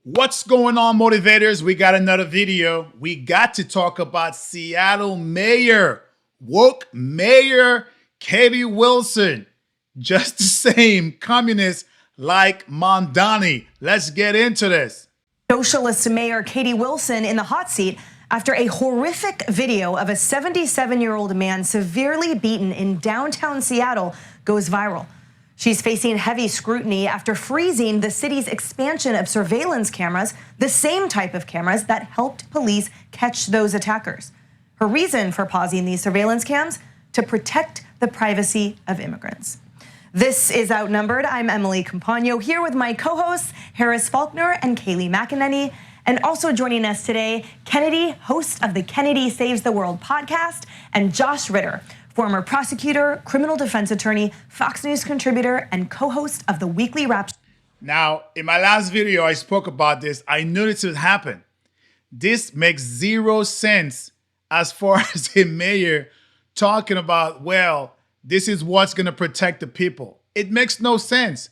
What's going on, motivators? We got another video. We got to talk about Seattle woke mayor Katie Wilson. Just the same, communist like Mondani. Let's get into this. Socialist Mayor Katie Wilson in the hot seat after a horrific video of a 77-year-old man severely beaten in downtown Seattle goes viral. She's facing heavy scrutiny after freezing the city's expansion of surveillance cameras, the same type of cameras that helped police catch those attackers. Her reason for pausing these surveillance cams? To protect the privacy of immigrants. This is Outnumbered. I'm Emily Campagno here with my co-hosts Harris Faulkner and Kaylee McEnany. And also joining us today, Kennedy, host of the Kennedy Saves the World podcast, and Josh Ritter, former prosecutor, criminal defense attorney, Fox News contributor, and co-host of the Weekly Wrap. Now, in my last video, I spoke about this. I knew this would happen. This makes zero sense as far as a mayor talking about, well, this is what's going to protect the people. It makes no sense.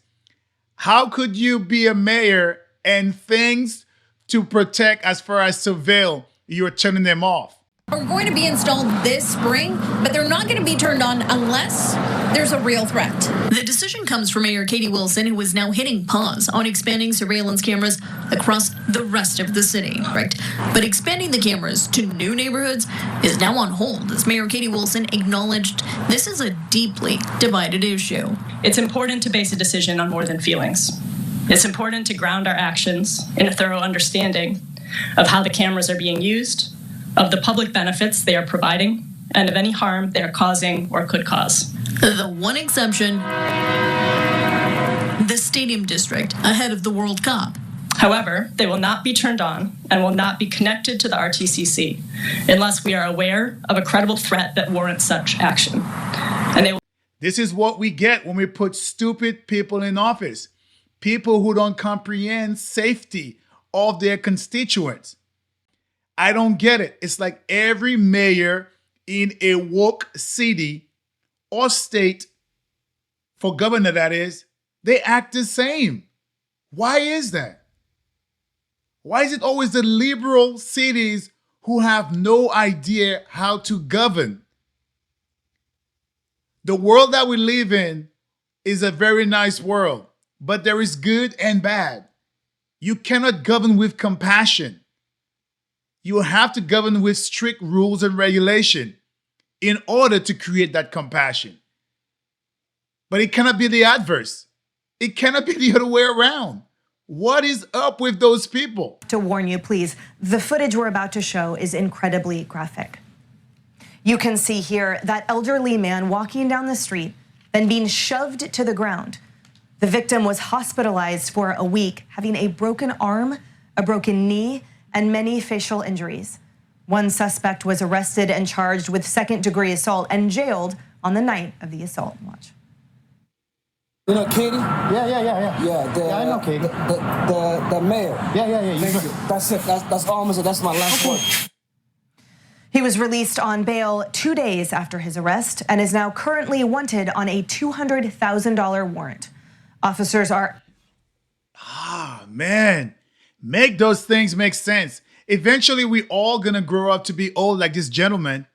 How could you be a mayor and things to protect as far as surveil, you're turning them off? Are going to be installed this spring, but they're not going to be turned on unless there's a real threat. The decision comes from Mayor Katie Wilson, who is now hitting pause on expanding surveillance cameras across the rest of the city, right? But expanding the cameras to new neighborhoods is now on hold, as Mayor Katie Wilson acknowledged this is a deeply divided issue. It's important to base a decision on more than feelings. It's important to ground our actions in a thorough understanding of how the cameras are being used, of the public benefits they are providing, and of any harm they are causing or could cause. The one exception, the Stadium District ahead of the World Cup. However, they will not be turned on and will not be connected to the RTCC unless we are aware of a credible threat that warrants such action. This is what we get when we put stupid people in office. People who don't comprehend safety of their constituents. I don't get it. It's like every mayor in a woke city or state, for governor that is, they act the same. Why is that? Why is it always the liberal cities who have no idea how to govern? The world that we live in is a very nice world, but there is good and bad. You cannot govern with compassion. You have to govern with strict rules and regulation in order to create that compassion. But it cannot be the adverse. It cannot be the other way around. What is up with those people? To warn you, please, the footage we're about to show is incredibly graphic. You can see here that elderly man walking down the street, then being shoved to the ground. The victim was hospitalized for a week, having a broken arm, a broken knee, and many facial injuries. One suspect was arrested and charged with second-degree assault and jailed on the night of the assault. Watch. You know Katie? Yeah. Yeah, I know Katie. The mayor. Yeah. Thank you. That's it. That's all I'm gonna say. That's my last word. He was released on bail 2 days after his arrest and is now currently wanted on a $200,000 warrant. Officers are... Man. Make those things make sense. Eventually, we all gonna grow up to be old like this gentleman,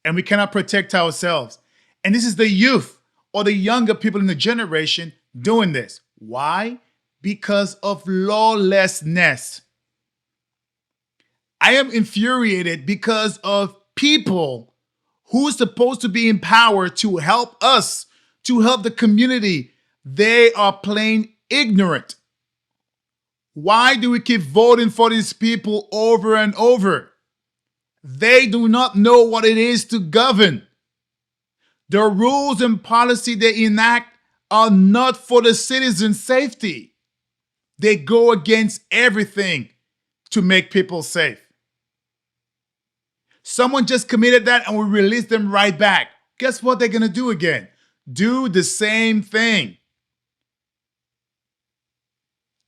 and we cannot protect ourselves. And this is the youth or the younger people in the generation doing this. Why? Because of lawlessness. I am infuriated because of people who are supposed to be in power to help us, to help the community. They are plain ignorant. Why do we keep voting for these people over and over? They do not know what it is to govern. The rules and policy they enact are not for the citizens' safety. They go against everything to make people safe. Someone just committed that and we release them right back. Guess what they're going to do again? Do the same thing.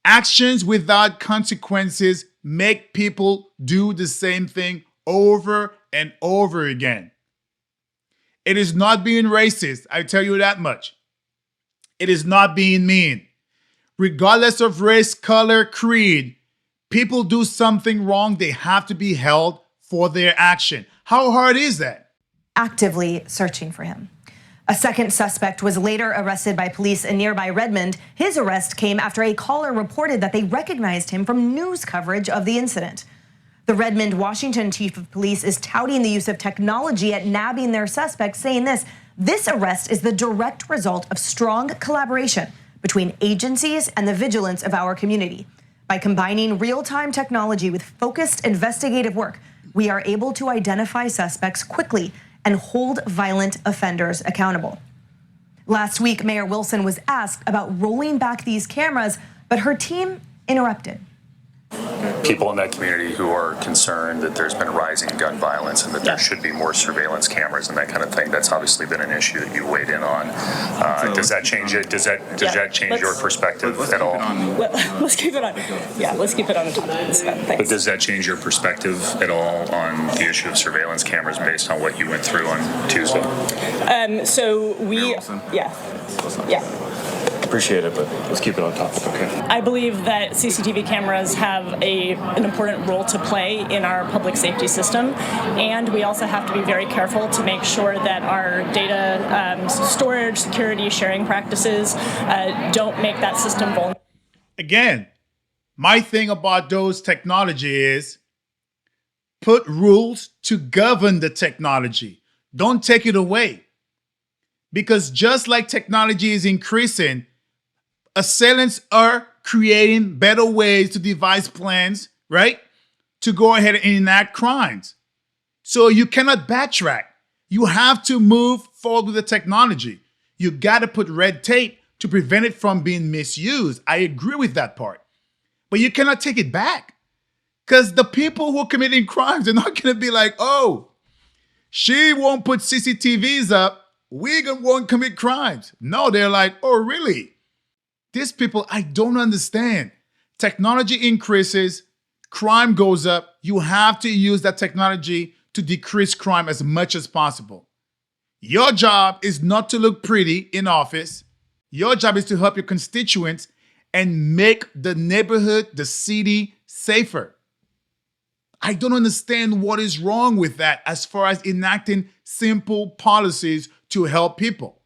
Actions without consequences make people do the same thing over and over again. It is not being racist, I tell you that much. It is not being mean. regardless of race, color, creed, people do something wrong, they have to be held for their action. How hard is that? Actively searching for him. A second suspect was later arrested by police in nearby Redmond. His arrest came after a caller reported that they recognized him from news coverage of the incident. The Redmond, Washington chief of police is touting the use of technology at nabbing their suspects, saying this arrest is the direct result of strong collaboration between agencies and the vigilance of our community. By combining real-time technology with focused investigative work, we are able to identify suspects quickly and hold violent offenders accountable. Last week, Mayor Wilson was asked about rolling back these cameras, but her team interrupted. People in that community who are concerned that there's been a rise in gun violence and that there should be more surveillance cameras and that kind of thing. That's obviously been an issue that you weighed in on. Does that change it? Does that change your perspective at all? Let's keep it on. Yeah, let's keep it on the topic. Thanks. But does that change your perspective at all on the issue of surveillance cameras based on what you went through on Tuesday? Yeah. Appreciate it, but let's keep it on topic, okay? I believe that CCTV cameras have an important role to play in our public safety system, and we also have to be very careful to make sure that our data storage, security, sharing practices don't make that system vulnerable. Again, my thing about those technology is put rules to govern the technology. Don't take it away. Because just like technology is increasing, assailants are creating better ways to devise plans, right? To go ahead and enact crimes. So you cannot backtrack. You have to move forward with the technology. You got to put red tape to prevent it from being misused. I agree with that part. But you cannot take it back. Because the people who are committing crimes are not going to be like, oh, she won't put CCTVs up, we won't commit crimes. No, they're like, oh, really? These people, I don't understand. Technology increases, crime goes up. You have to use that technology to decrease crime as much as possible. Your job is not to look pretty in office. Your job is to help your constituents and make the neighborhood, the city safer. I don't understand what is wrong with that as far as enacting simple policies to help people.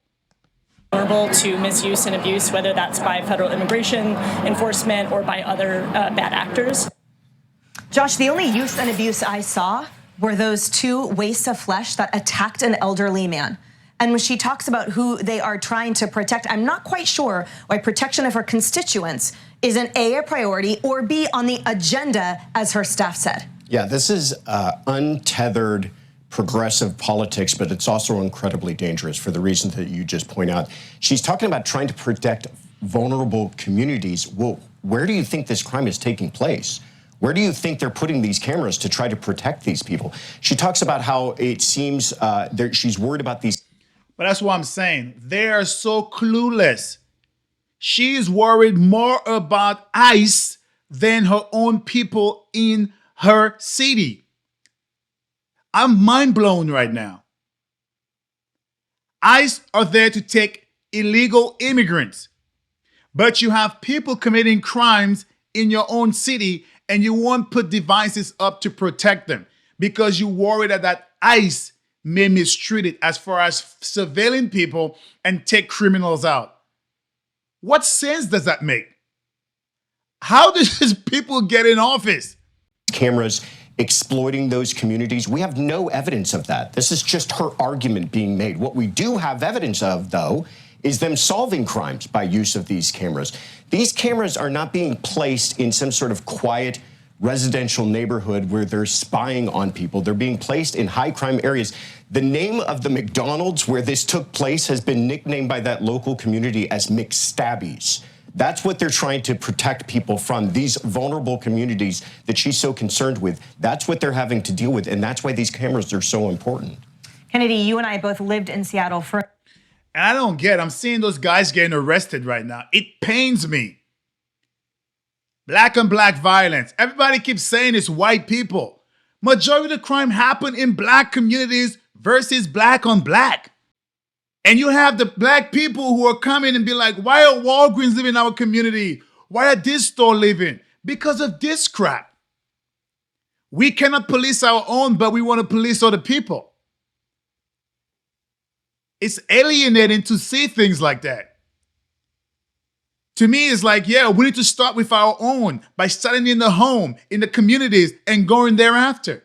Vulnerable to misuse and abuse, whether that's by federal immigration enforcement or by other bad actors. Josh, the only use and abuse I saw were those two wastes of flesh that attacked an elderly man. And when she talks about who they are trying to protect, I'm not quite sure why protection of her constituents isn't A, a priority, or B, on the agenda, as her staff said. Yeah, this is untethered progressive politics, but it's also incredibly dangerous for the reasons that you just point out. She's talking about trying to protect vulnerable communities. Well, where do you think this crime is taking place? Where do you think they're putting these cameras to try to protect these people? She talks about how it seems she's worried about these. But that's what I'm saying. They are so clueless. She's worried more about ICE than her own people in her city. I'm mind blown right now. ICE are there to take illegal immigrants, but you have people committing crimes in your own city and you won't put devices up to protect them because you worry that ICE may mistreat it as far as surveilling people and take criminals out. What sense does that make? How does these people get in office? Cameras exploiting those communities. We have no evidence of that. This is just her argument being made. What we do have evidence of, though, is them solving crimes by use of these cameras. These cameras are not being placed in some sort of quiet residential neighborhood where they're spying on people. They're being placed in high crime areas. The name of the McDonald's where this took place has been nicknamed by that local community as McStabbies. That's what they're trying to protect people from, these vulnerable communities that she's so concerned with. That's what they're having to deal with, and that's why these cameras are so important. Kennedy, you and I both lived in Seattle for... And I don't get, I'm seeing those guys getting arrested right now. It pains me. Black on black violence. Everybody keeps saying it's white people. Majority of the crime happened in black communities versus black on black. And you have the black people who are coming and be like, why are Walgreens living in our community? Why are this store living? Because of this crap. We cannot police our own, but we want to police other people. It's alienating to see things like that. To me, it's like, yeah, we need to start with our own by starting in the home, in the communities, and going thereafter.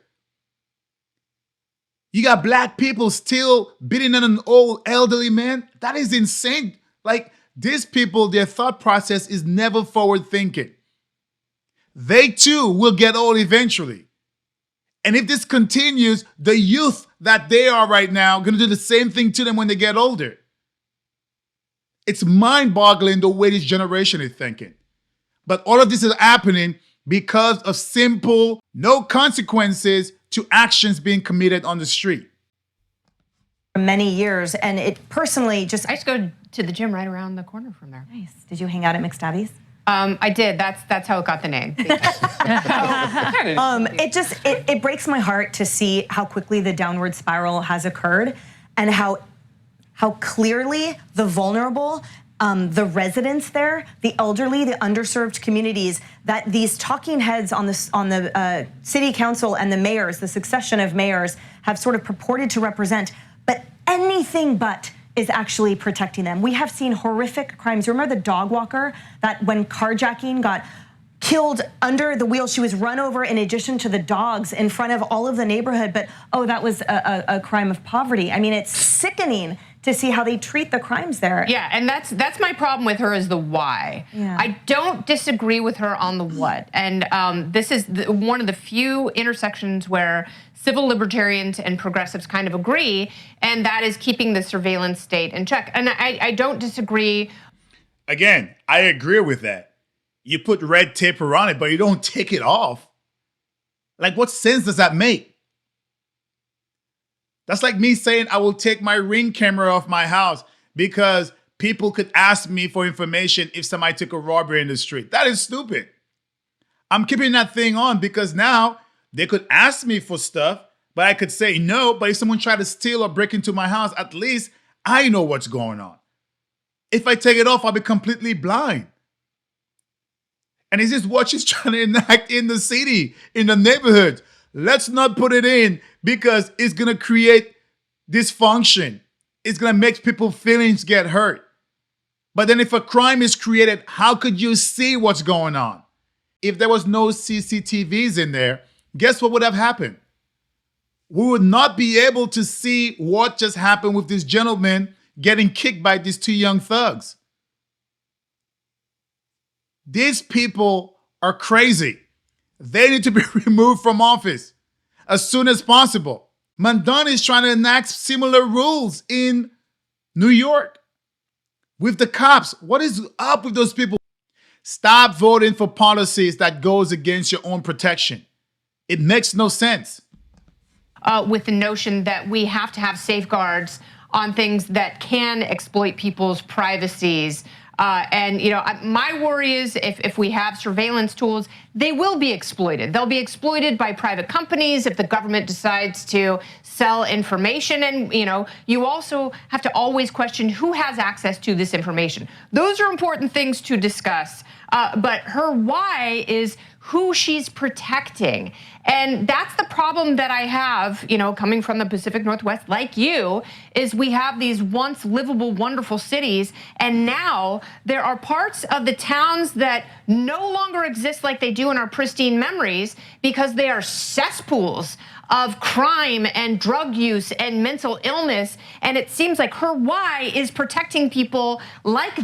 You got black people still beating on an old elderly man? That is insane. Like, these people, their thought process is never forward thinking. They too will get old eventually. And if this continues, the youth that they are right now are going to do the same thing to them when they get older. It's mind-boggling the way this generation is thinking. But all of this is happening because of simple, no consequences to actions being committed on the street. For many years, and it personally just... I used to go to the gym right around the corner from there. Nice. Did you hang out at McStabby's? I did. That's how it got the name. It breaks my heart to see how quickly the downward spiral has occurred, and how clearly the vulnerable, the residents there, the elderly, the underserved communities, that these talking heads on the city council and the mayors, the succession of mayors, have sort of purported to represent, but anything but is actually protecting them. We have seen horrific crimes. Remember the dog walker that when carjacking got killed under the wheel, she was run over in addition to the dogs in front of all of the neighborhood, but oh, that was a crime of poverty. I mean, it's sickening to see how they treat the crimes there. Yeah, and that's my problem with her is the why. Yeah. I don't disagree with her on the what. And this is one of the few intersections where civil libertarians and progressives kind of agree, and that is keeping the surveillance state in check. And I don't disagree. Again, I agree with that. You put red tape around it, but you don't take it off. Like, what sense does that make? That's like me saying I will take my Ring camera off my house because people could ask me for information if somebody took a robbery in the street. That is stupid. I'm keeping that thing on because now they could ask me for stuff, but I could say no. But if someone tried to steal or break into my house, at least I know what's going on. If I take it off, I'll be completely blind. And is this what she's trying to enact in the city, in the neighborhood? Let's not put it in because it's going to create dysfunction. It's going to make people's feelings get hurt. But then if a crime is created, how could you see what's going on? If there was no CCTVs in there, guess what would have happened? We would not be able to see what just happened with this gentleman getting kicked by these two young thugs. These people are crazy. They need to be removed from office as soon as possible. Mandon is trying to enact similar rules in New York with the cops. What is up with those people? Stop voting for policies that goes against your own protection. It makes no sense. With the notion that we have to have safeguards on things that can exploit people's privacies. And my worry is if we have surveillance tools, they will be exploited. They'll be exploited by private companies if the government decides to sell information. And, you also have to always question who has access to this information. Those are important things to discuss. But her why is who she's protecting. And that's the problem that I have, coming from the Pacific Northwest, like you, is we have these once livable, wonderful cities, and now there are parts of the towns that no longer exist like they do in our pristine memories because they are cesspools of crime and drug use and mental illness. And it seems like her why is protecting people like.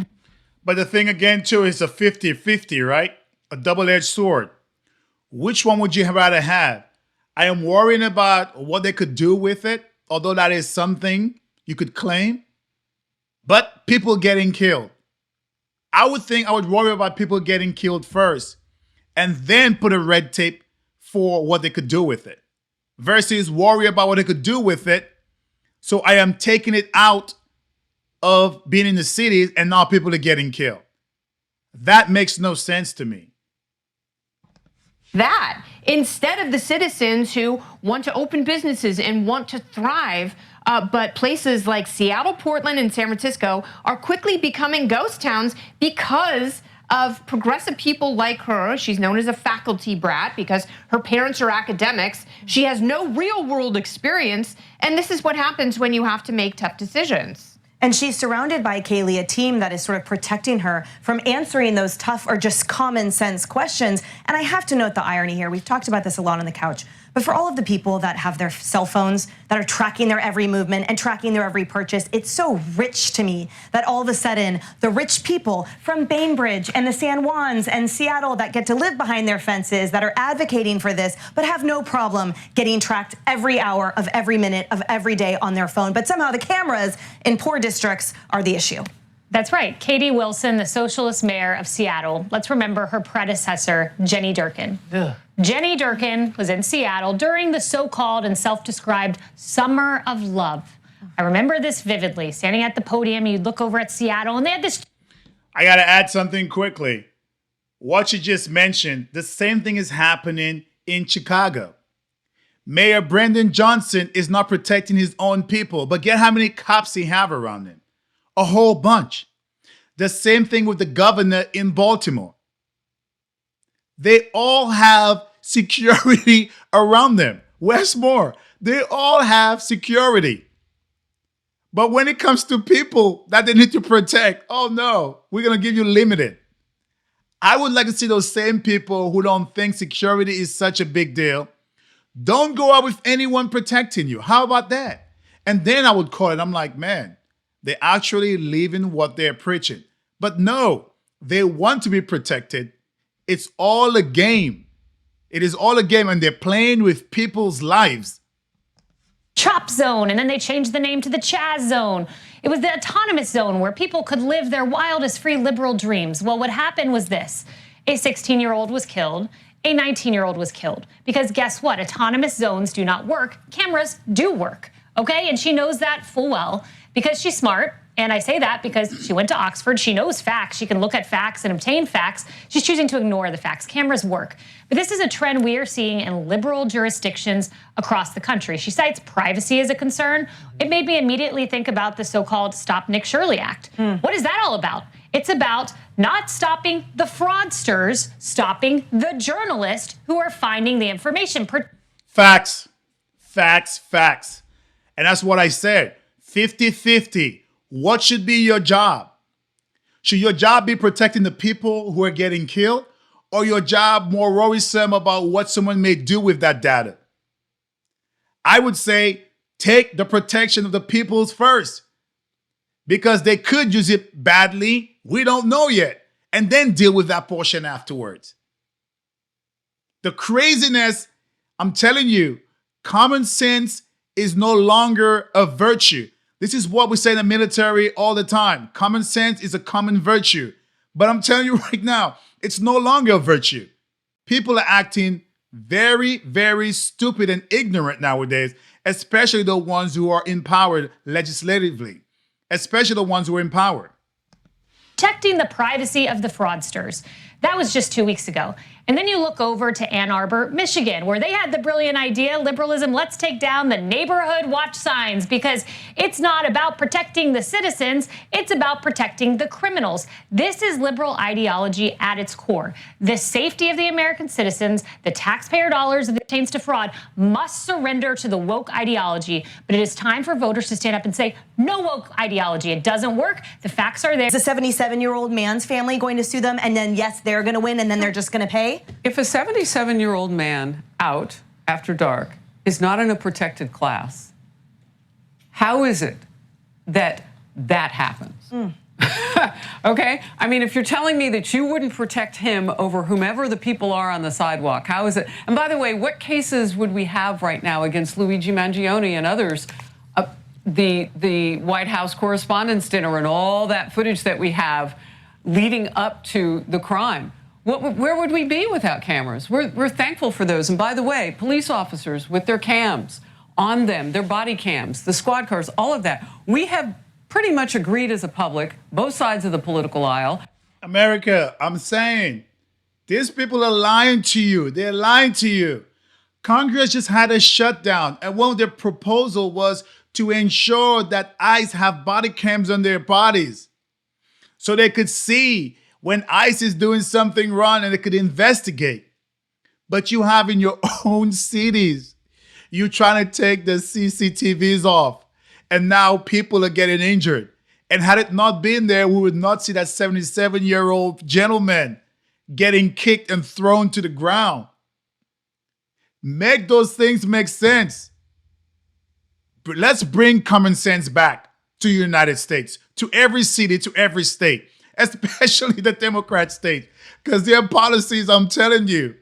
But the thing again, too, is a 50-50, right? A double-edged sword. Which one would you rather have? I am worrying about what they could do with it, although that is something you could claim. But people getting killed. I would think I would worry about people getting killed first and then put a red tape for what they could do with it versus worry about what they could do with it. So I am taking it out of being in the cities and now people are getting killed. That makes no sense to me. That instead of the citizens who want to open businesses and want to thrive, but places like Seattle, Portland, and San Francisco are quickly becoming ghost towns because of progressive people like her. She's known as a faculty brat because her parents are academics. She has no real world experience. And this is what happens when you have to make tough decisions. And she's surrounded by, Kaylee, a team that is sort of protecting her from answering those tough or just common sense questions. And I have to note the irony here. We've talked about this a lot on the couch. But for all of the people that have their cell phones that are tracking their every movement and tracking their every purchase, it's so rich to me that all of a sudden the rich people from Bainbridge and the San Juans and Seattle that get to live behind their fences, that are advocating for this, but have no problem getting tracked every hour of every minute of every day on their phone. But somehow the cameras in poor districts are the issue. That's right. Katie Wilson, the socialist mayor of Seattle. Let's remember her predecessor, Jenny Durkan. Ugh. Jenny Durkan was in Seattle during the so-called and self-described Summer of Love. I remember this vividly. Standing at the podium, you'd look over at Seattle, and they had this. I got to add something quickly. What you just mentioned, the same thing is happening in Chicago. Mayor Brendan Johnson is not protecting his own people, but get how many cops he have around him. A whole bunch. The same thing with the governor in Baltimore. They all have security around them. Westmore, they all have security. But when it comes to people that they need to protect, oh no, we're going to give you limited. I would like to see those same people who don't think security is such a big deal. Don't go out with anyone protecting you. How about that? And then I would call it, I'm like, man, they're actually living what they're preaching. But no, they want to be protected. It's all a game. It is all a game, and they're playing with people's lives. Chop zone, and then they changed the name to the Chaz zone. It was the autonomous zone where people could live their wildest free liberal dreams. Well, what happened was this. A 16-year-old was killed. A 19-year-old was killed. Because guess what? Autonomous zones do not work. Cameras do work. Okay? And she knows that full well because she's smart. And I say that because she went to Oxford. She knows facts. She can look at facts and obtain facts. She's choosing to ignore the facts. Cameras work. But this is a trend we are seeing in liberal jurisdictions across the country. She cites privacy as a concern. It made me immediately think about the so-called Stop Nick Shirley Act. What is that all about? It's about not stopping the fraudsters, stopping the journalists who are finding the information. Facts, facts, facts. And that's what I said, 50-50. What should be your job? Should your job be protecting the people who are getting killed, or your job more worrisome about what someone may do with that data? I would say take the protection of the people's first, because they could use it badly. We don't know yet. And then deal with that portion afterwards. The craziness, I'm telling you, common sense is no longer a virtue. This is what we say in the military all the time. Common sense is a common virtue. But I'm telling you right now, it's no longer a virtue. People are acting very, very stupid and ignorant nowadays, especially the ones who are empowered legislatively, especially the ones who are empowered. Protecting the privacy of the fraudsters. That was just 2 weeks ago. And then you look over to Ann Arbor, Michigan, where they had the brilliant idea, liberalism, let's take down the neighborhood watch signs, because it's not about protecting the citizens, it's about protecting the criminals. This is liberal ideology at its core. The safety of the American citizens, the taxpayer dollars that pertains to fraud, must surrender to the woke ideology. But it is time for voters to stand up and say, no woke ideology. It doesn't work. The facts are there. Is a 77-year-old man's family going to sue them, and then yes, they're going to win, and then they're just going to pay? If a 77-year-old man out after dark is not in a protected class, how is it that that happens? Okay? I mean, if you're telling me that you wouldn't protect him over whomever the people are on the sidewalk, how is it? And by the way, what cases would we have right now against Luigi Mangione and others? The White House Correspondents' Dinner and all that footage that we have leading up to the crime. Where would we be without cameras? We're thankful for those. And by the way, police officers with their cams on them, their body cams, the squad cars, all of that. We have pretty much agreed as a public, both sides of the political aisle. America, I'm saying, these people are lying to you. They're lying to you. Congress just had a shutdown, and one of their proposal was to ensure that ICE have body cams on their bodies so they could see when ICE is doing something wrong and they could investigate. But you have in your own cities, you trying to take the CCTVs off, and now people are getting injured. And had it not been there, we would not see that 77-year-old gentleman getting kicked and thrown to the ground. Make those things make sense. But let's bring common sense back to the United States, to every city, to every state, especially the Democrat state, because their policies, I'm telling you,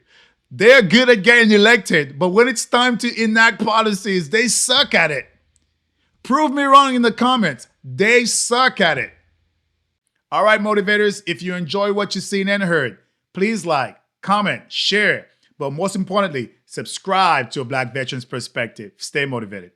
they're good at getting elected, but when it's time to enact policies, they suck at it. Prove me wrong in the comments. They suck at it. All right, motivators, if you enjoy what you've seen and heard, please like, comment, share, but most importantly, subscribe to A Black Veteran's Perspective. Stay motivated.